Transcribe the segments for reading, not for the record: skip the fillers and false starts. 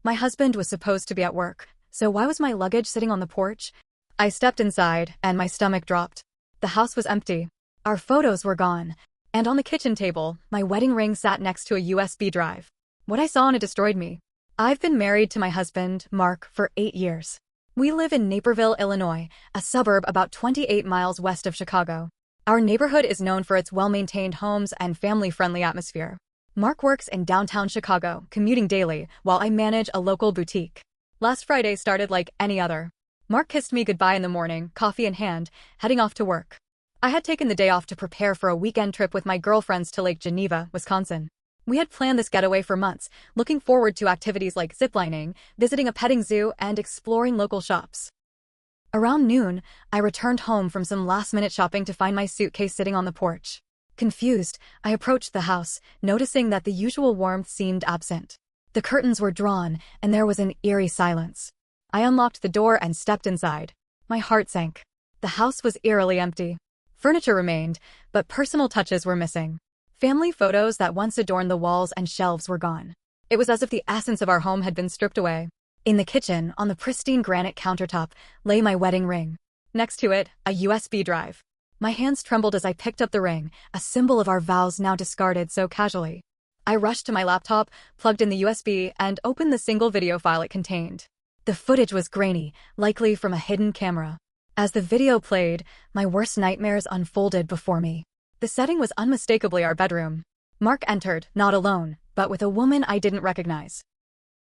My husband was supposed to be at work, so why was my luggage sitting on the porch? I stepped inside, and my stomach dropped. The house was empty. Our photos were gone. And on the kitchen table, my wedding ring sat next to a USB drive. What I saw on it destroyed me. I've been married to my husband, Mark, for 8 years. We live in Naperville, Illinois, a suburb about 28 miles west of Chicago. Our neighborhood is known for its well-maintained homes and family-friendly atmosphere. Mark works in downtown Chicago, commuting daily, while I manage a local boutique. Last Friday started like any other. Mark kissed me goodbye in the morning, coffee in hand, heading off to work. I had taken the day off to prepare for a weekend trip with my girlfriends to Lake Geneva, Wisconsin. We had planned this getaway for months, looking forward to activities like ziplining, visiting a petting zoo, and exploring local shops. Around noon, I returned home from some last-minute shopping to find my suitcase sitting on the porch. Confused, I approached the house, noticing that the usual warmth seemed absent. The curtains were drawn, and there was an eerie silence. I unlocked the door and stepped inside. My heart sank. The house was eerily empty. Furniture remained, but personal touches were missing. Family photos that once adorned the walls and shelves were gone. It was as if the essence of our home had been stripped away. In the kitchen, on the pristine granite countertop, lay my wedding ring. Next to it, a USB drive. My hands trembled as I picked up the ring, a symbol of our vows now discarded so casually. I rushed to my laptop, plugged in the USB, and opened the single video file it contained. The footage was grainy, likely from a hidden camera. As the video played, my worst nightmares unfolded before me. The setting was unmistakably our bedroom. Mark entered, not alone, but with a woman I didn't recognize.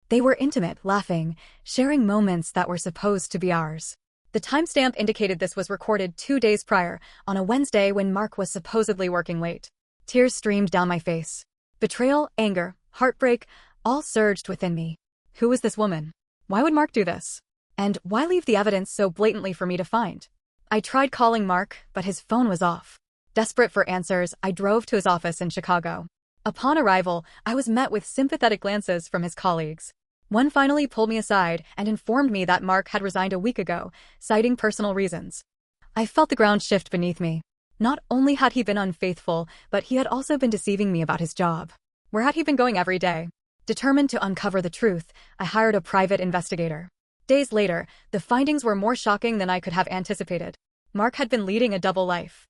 They were intimate, laughing, sharing moments that were supposed to be ours. The timestamp indicated this was recorded 2 days prior, on a Wednesday when Mark was supposedly working late. Tears streamed down my face. Betrayal, anger, heartbreak, all surged within me. Who was this woman? Why would Mark do this? And why leave the evidence so blatantly for me to find? I tried calling Mark, but his phone was off. Desperate for answers, I drove to his office in Chicago. Upon arrival, I was met with sympathetic glances from his colleagues. One finally pulled me aside and informed me that Mark had resigned a week ago, citing personal reasons. I felt the ground shift beneath me. Not only had he been unfaithful, but he had also been deceiving me about his job. Where had he been going every day? Determined to uncover the truth, I hired a private investigator. Days later, the findings were more shocking than I could have anticipated. Mark had been leading a double life.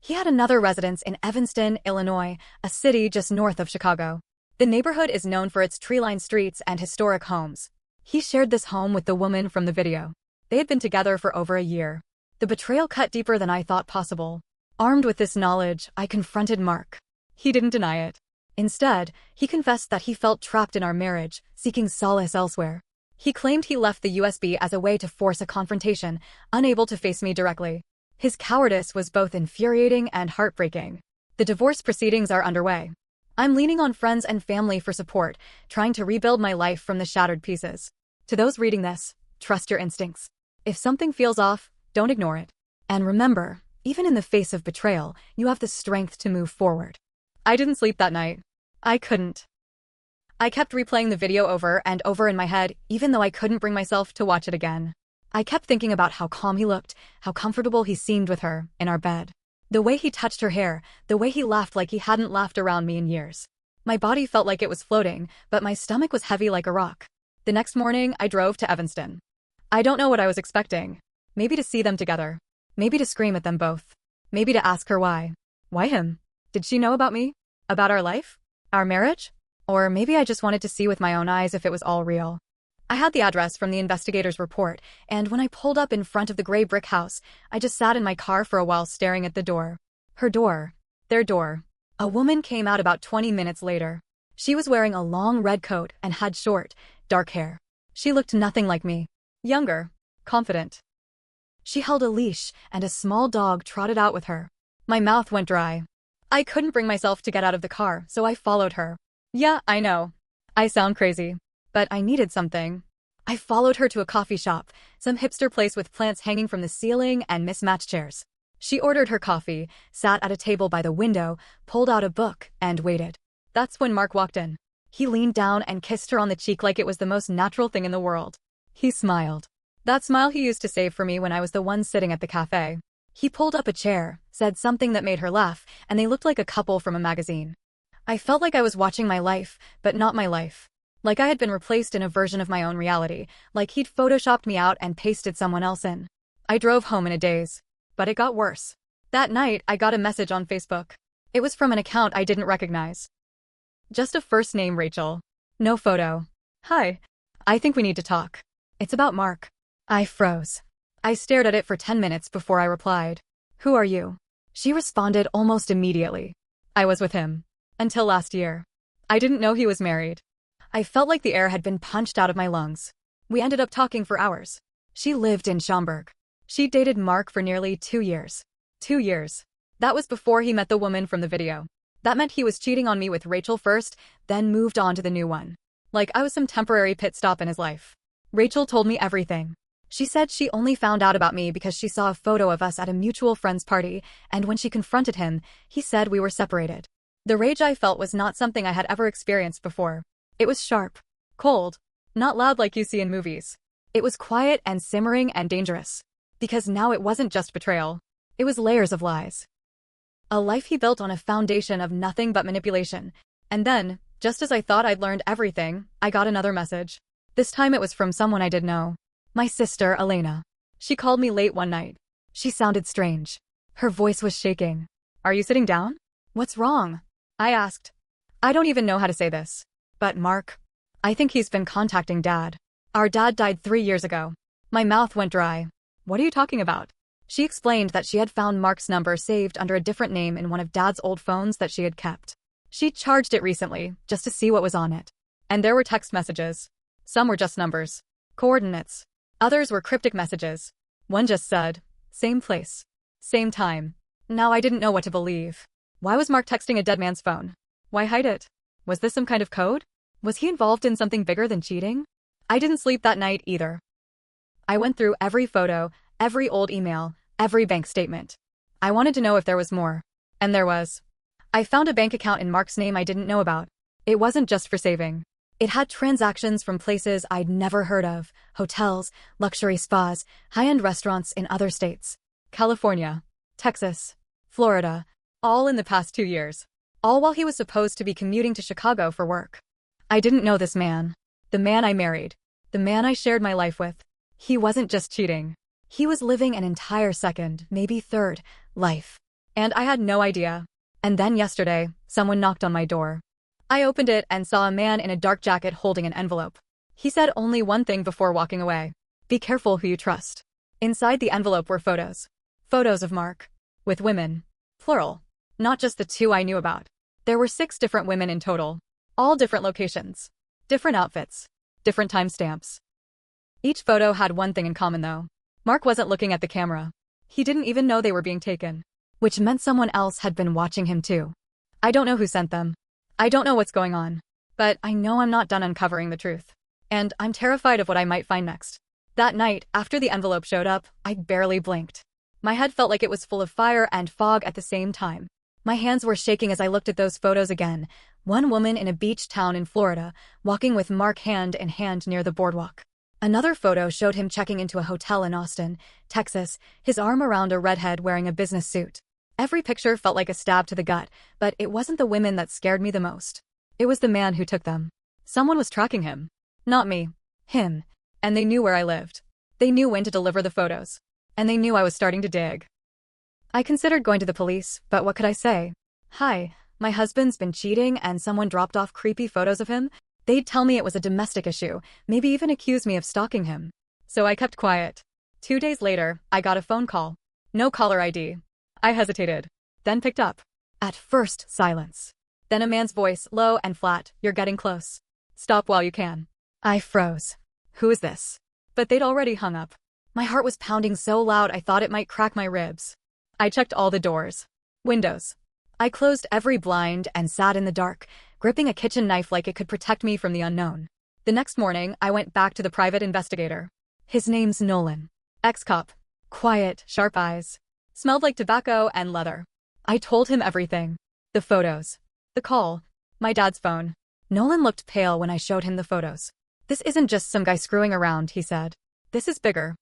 He had another residence in Evanston, Illinois, a city just north of Chicago. The neighborhood is known for its tree-lined streets and historic homes. He shared this home with the woman from the video. They had been together for over a year. The betrayal cut deeper than I thought possible. Armed with this knowledge, I confronted Mark. He didn't deny it. Instead, he confessed that he felt trapped in our marriage, seeking solace elsewhere. He claimed he left the USB as a way to force a confrontation, unable to face me directly. His cowardice was both infuriating and heartbreaking. The divorce proceedings are underway. I'm leaning on friends and family for support, trying to rebuild my life from the shattered pieces. To those reading this, trust your instincts. If something feels off, don't ignore it. And remember, even in the face of betrayal, you have the strength to move forward. I didn't sleep that night. I couldn't. I kept replaying the video over and over in my head, even though I couldn't bring myself to watch it again. I kept thinking about how calm he looked, how comfortable he seemed with her, in our bed. The way he touched her hair, the way he laughed like he hadn't laughed around me in years. My body felt like it was floating, but my stomach was heavy like a rock. The next morning, I drove to Evanston. I don't know what I was expecting. Maybe to see them together. Maybe to scream at them both. Maybe to ask her why. Why him? Did she know about me? About our life? Our marriage? Or maybe I just wanted to see with my own eyes if it was all real. I had the address from the investigator's report, and when I pulled up in front of the gray brick house, I just sat in my car for a while staring at the door. Her door. Their door. A woman came out about 20 minutes later. She was wearing a long red coat and had short, dark hair. She looked nothing like me. Younger. Confident. She held a leash, and a small dog trotted out with her. My mouth went dry. I couldn't bring myself to get out of the car, so I followed her. Yeah, I know. I sound crazy. But I needed something. I followed her to a coffee shop, some hipster place with plants hanging from the ceiling and mismatched chairs. She ordered her coffee, sat at a table by the window, pulled out a book, and waited. That's when Mark walked in. He leaned down and kissed her on the cheek like it was the most natural thing in the world. He smiled. That smile he used to save for me when I was the one sitting at the cafe. He pulled up a chair, said something that made her laugh, and they looked like a couple from a magazine. I felt like I was watching my life, but not my life. Like I had been replaced in a version of my own reality, like he'd photoshopped me out and pasted someone else in. I drove home in a daze. But it got worse. That night, I got a message on Facebook. It was from an account I didn't recognize. Just a first name, Rachel. No photo. Hi. I think we need to talk. It's about Mark. I froze. I stared at it for 10 minutes before I replied. Who are you? She responded almost immediately. I was with him. Until last year. I didn't know he was married. I felt like the air had been punched out of my lungs. We ended up talking for hours. She lived in Schaumburg. She dated Mark for nearly 2 years. 2 years. That was before he met the woman from the video. That meant he was cheating on me with Rachel first, then moved on to the new one. Like I was some temporary pit stop in his life. Rachel told me everything. She said she only found out about me because she saw a photo of us at a mutual friend's party, and when she confronted him, he said we were separated. The rage I felt was not something I had ever experienced before. It was sharp, cold, not loud like you see in movies. It was quiet and simmering and dangerous. Because now it wasn't just betrayal. It was layers of lies. A life he built on a foundation of nothing but manipulation. And then, just as I thought I'd learned everything, I got another message. This time it was from someone I did know. My sister, Elena. She called me late one night. She sounded strange. Her voice was shaking. Are you sitting down? What's wrong? I asked. I don't even know how to say this. But Mark. I think he's been contacting Dad. Our dad died 3 years ago. My mouth went dry. What are you talking about? She explained that she had found Mark's number saved under a different name in one of Dad's old phones that she had kept. She charged it recently, just to see what was on it. And there were text messages. Some were just numbers. Coordinates. Others were cryptic messages. One just said, same place. Same time. Now I didn't know what to believe. Why was Mark texting a dead man's phone? Why hide it? Was this some kind of code? Was he involved in something bigger than cheating? I didn't sleep that night either. I went through every photo, every old email, every bank statement. I wanted to know if there was more. And there was. I found a bank account in Mark's name I didn't know about. It wasn't just for saving. It had transactions from places I'd never heard of, hotels, luxury spas, high-end restaurants in other states. California, Texas, Florida, all in the past 2 years. All while he was supposed to be commuting to Chicago for work. I didn't know this man. The man I married. The man I shared my life with. He wasn't just cheating. He was living an entire second, maybe third, life. And I had no idea. And then yesterday, someone knocked on my door. I opened it and saw a man in a dark jacket holding an envelope. He said only one thing before walking away. Be careful who you trust. Inside the envelope were photos. Photos of Mark. With women. Plural. Not just the 2 I knew about. There were 6 different women in total. All different locations. Different outfits. Different timestamps. Each photo had one thing in common though. Mark wasn't looking at the camera. He didn't even know they were being taken. Which meant someone else had been watching him too. I don't know who sent them. I don't know what's going on. But I know I'm not done uncovering the truth. And I'm terrified of what I might find next. That night, after the envelope showed up, I barely blinked. My head felt like it was full of fire and fog at the same time. My hands were shaking as I looked at those photos again. One woman in a beach town in Florida, walking with Mark hand in hand near the boardwalk. Another photo showed him checking into a hotel in Austin, Texas, his arm around a redhead wearing a business suit. Every picture felt like a stab to the gut, but it wasn't the women that scared me the most. It was the man who took them. Someone was tracking him. Not me. Him. And they knew where I lived. They knew when to deliver the photos. And they knew I was starting to dig. I considered going to the police, but what could I say? Hi, my husband's been cheating and someone dropped off creepy photos of him. They'd tell me it was a domestic issue, maybe even accuse me of stalking him. So I kept quiet. 2 days later, I got a phone call. No caller ID. I hesitated. Then picked up. At first, silence. Then a man's voice, low and flat, "You're getting close. Stop while you can." I froze. Who is this? But they'd already hung up. My heart was pounding so loud I thought it might crack my ribs. I checked all the doors. Windows. I closed every blind and sat in the dark, gripping a kitchen knife like it could protect me from the unknown. The next morning, I went back to the private investigator. His name's Nolan. Ex-cop. Quiet, sharp eyes. Smelled like tobacco and leather. I told him everything. The photos. The call. My dad's phone. Nolan looked pale when I showed him the photos. This isn't just some guy screwing around, he said. This is bigger.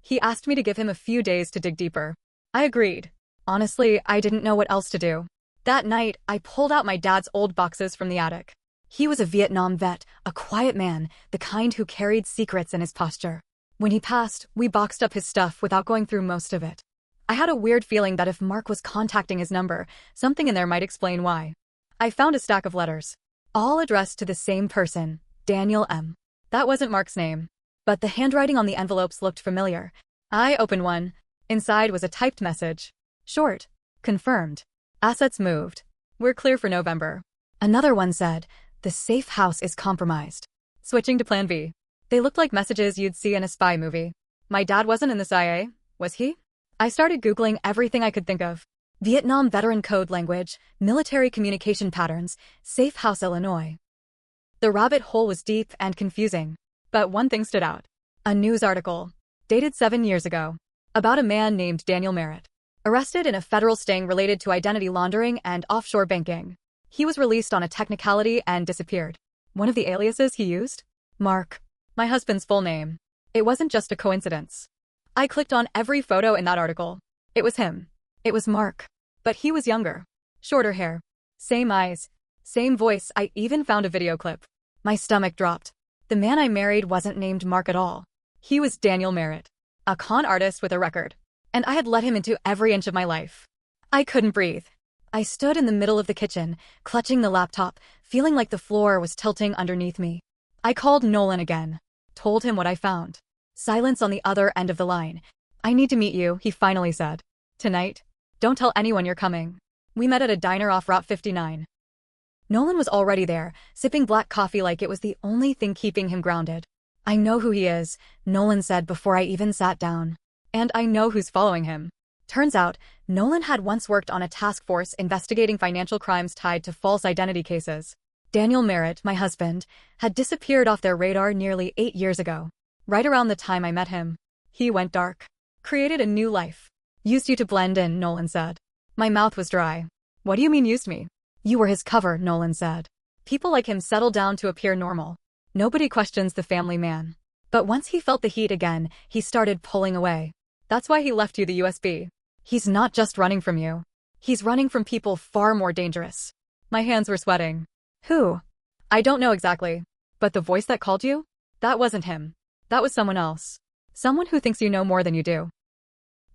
He asked me to give him a few days to dig deeper. I agreed. Honestly, I didn't know what else to do. That night, I pulled out my dad's old boxes from the attic. He was a Vietnam vet, a quiet man, the kind who carried secrets in his posture. When he passed, we boxed up his stuff without going through most of it. I had a weird feeling that if Mark was contacting his number, something in there might explain why. I found a stack of letters, all addressed to the same person, Daniel M. That wasn't Mark's name, but the handwriting on the envelopes looked familiar. I opened one. Inside was a typed message. Short. Confirmed. Assets moved. We're clear for November. Another one said, the safe house is compromised. Switching to Plan B. They looked like messages you'd see in a spy movie. My dad wasn't in the CIA, was he? I started Googling everything I could think of. Vietnam veteran code language, military communication patterns, safe house Illinois. The rabbit hole was deep and confusing. But one thing stood out. A news article, dated 7 years ago, about a man named Daniel Merritt, arrested in a federal sting related to identity laundering and offshore banking. He was released on a technicality and disappeared. One of the aliases he used? Mark. My husband's full name. It wasn't just a coincidence. I clicked on every photo in that article. It was him. It was Mark. But he was younger. Shorter hair. Same eyes. Same voice. I even found a video clip. My stomach dropped. The man I married wasn't named Mark at all. He was Daniel Merritt, a con artist with a record. And I had let him into every inch of my life. I couldn't breathe. I stood in the middle of the kitchen, clutching the laptop, feeling like the floor was tilting underneath me. I called Nolan again. Told him what I found. Silence on the other end of the line. I need to meet you, he finally said. Tonight? Don't tell anyone you're coming. We met at a diner off Route 59. Nolan was already there, sipping black coffee like it was the only thing keeping him grounded. I know who he is, Nolan said before I even sat down. And I know who's following him. Turns out, Nolan had once worked on a task force investigating financial crimes tied to false identity cases. Daniel Merritt, my husband, had disappeared off their radar nearly 8 years ago. Right around the time I met him. He went dark. Created a new life. Used you to blend in, Nolan said. My mouth was dry. What do you mean used me? You were his cover, Nolan said. People like him settle down to appear normal. Nobody questions the family man. But once he felt the heat again, he started pulling away. That's why he left you the USB. He's not just running from you. He's running from people far more dangerous. My hands were sweating. Who? I don't know exactly. But the voice that called you? That wasn't him. That was someone else. Someone who thinks you know more than you do.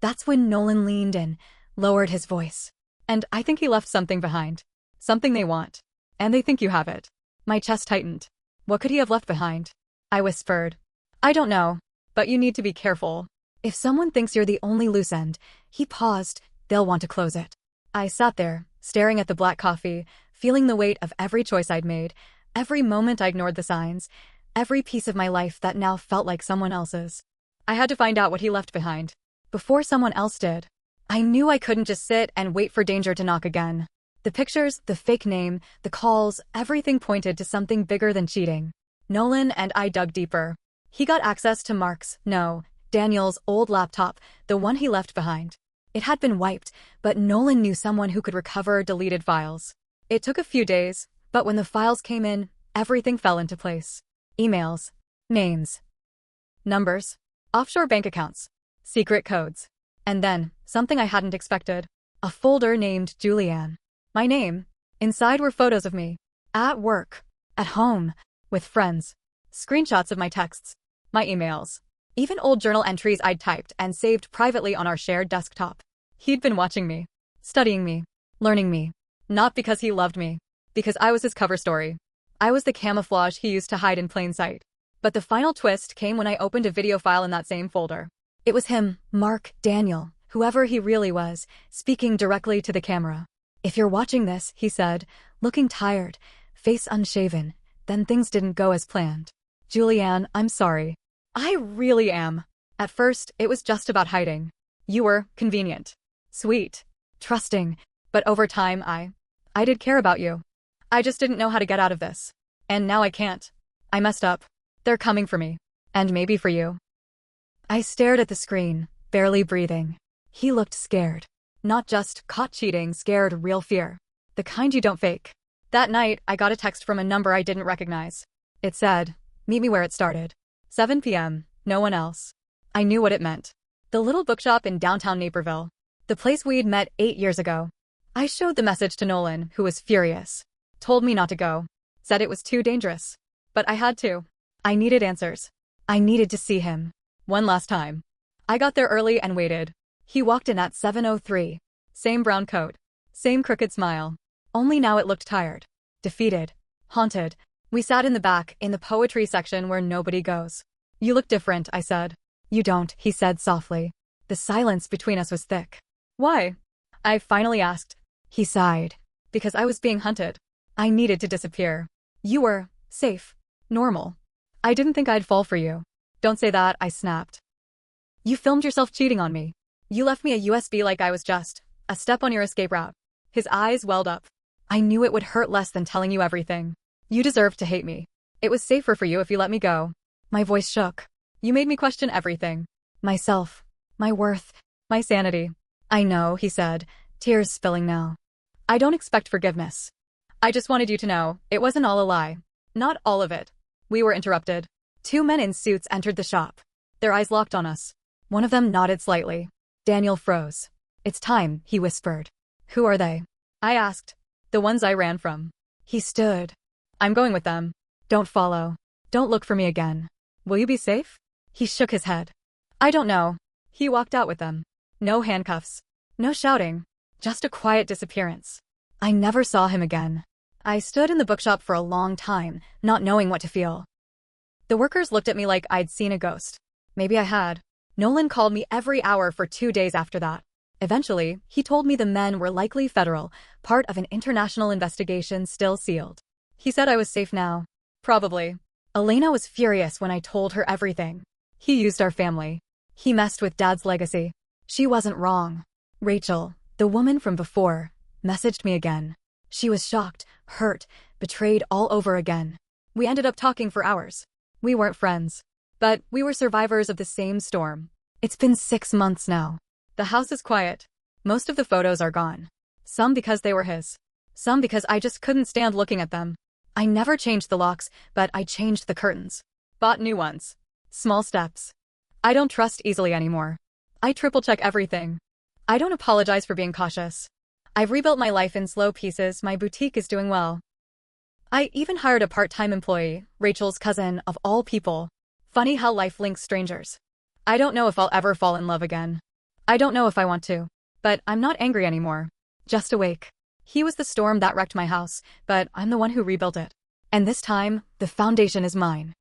That's when Nolan leaned in, lowered his voice. And I think he left something behind. Something they want. And they think you have it. My chest tightened. What could he have left behind? I whispered. I don't know. But you need to be careful. If someone thinks you're the only loose end, he paused, they'll want to close it. I sat there, staring at the black coffee, feeling the weight of every choice I'd made, every moment I ignored the signs, every piece of my life that now felt like someone else's. I had to find out what he left behind. Before someone else did. I knew I couldn't just sit and wait for danger to knock again. The pictures, the fake name, the calls, everything pointed to something bigger than cheating. Nolan and I dug deeper. He got access to Daniel's old laptop, the one he left behind. It had been wiped, but Nolan knew someone who could recover deleted files. It took a few days, but when the files came in, everything fell into place. Emails, names, numbers, offshore bank accounts, secret codes. And then, something I hadn't expected. A folder named Julianne. My name. Inside were photos of me. At work. At home. With friends. Screenshots of my texts. My emails. Even old journal entries I'd typed and saved privately on our shared desktop. He'd been watching me. Studying me. Learning me. Not because he loved me. Because I was his cover story. I was the camouflage he used to hide in plain sight. But the final twist came when I opened a video file in that same folder. It was him, Mark, Daniel, whoever he really was, speaking directly to the camera. If you're watching this, he said, looking tired, face unshaven, then things didn't go as planned. Julianne, I'm sorry. I really am. At first, it was just about hiding. You were convenient, sweet, trusting, but over time I did care about you. I just didn't know how to get out of this. And now I can't. I messed up. They're coming for me. And maybe for you. I stared at the screen, barely breathing. He looked scared. Not just caught cheating, scared, real fear. The kind you don't fake. That night, I got a text from a number I didn't recognize. It said, meet me where it started. 7 p.m., no one else. I knew what it meant. The little bookshop in downtown Naperville. The place we'd met 8 years ago. I showed the message to Nolan, who was furious. Told me not to go. Said it was too dangerous. But I had to. I needed answers. I needed to see him. One last time. I got there early and waited. He walked in at 7:03. Same brown coat. Same crooked smile. Only now it looked tired. Defeated. Haunted. We sat in the back, in the poetry section where nobody goes. You look different, I said. You don't, he said softly. The silence between us was thick. Why? I finally asked. He sighed. Because I was being hunted. I needed to disappear. You were safe. Normal. I didn't think I'd fall for you. Don't say that, I snapped. You filmed yourself cheating on me. You left me a USB like I was just a step on your escape route. His eyes welled up. I knew it would hurt less than telling you everything. You deserved to hate me. It was safer for you if you let me go. My voice shook. You made me question everything. Myself. My worth. My sanity. I know, he said, tears spilling now. I don't expect forgiveness. I just wanted you to know, it wasn't all a lie. Not all of it. We were interrupted. Two men in suits entered the shop. Their eyes locked on us. One of them nodded slightly. Daniel froze. It's time, he whispered. Who are they? I asked. The ones I ran from. He stood. I'm going with them. Don't follow. Don't look for me again. Will you be safe? He shook his head. I don't know. He walked out with them. No handcuffs. No shouting. Just a quiet disappearance. I never saw him again. I stood in the bookshop for a long time, not knowing what to feel. The workers looked at me like I'd seen a ghost. Maybe I had. Nolan called me every hour for 2 days after that. Eventually, he told me the men were likely federal, part of an international investigation still sealed. He said I was safe now. Probably. Elena was furious when I told her everything. He used our family. He messed with Dad's legacy. She wasn't wrong. Rachel, the woman from before, messaged me again. She was shocked, hurt, betrayed all over again. We ended up talking for hours. We weren't friends. But we were survivors of the same storm. It's been 6 months now. The house is quiet. Most of the photos are gone. Some because they were his. Some because I just couldn't stand looking at them. I never changed the locks, but I changed the curtains. Bought new ones. Small steps. I don't trust easily anymore. I triple-check everything. I don't apologize for being cautious. I've rebuilt my life in slow pieces. My boutique is doing well. I even hired a part-time employee, Rachel's cousin, of all people. Funny how life links strangers. I don't know if I'll ever fall in love again. I don't know if I want to. But I'm not angry anymore. Just awake. He was the storm that wrecked my house, but I'm the one who rebuilt it. And this time, the foundation is mine.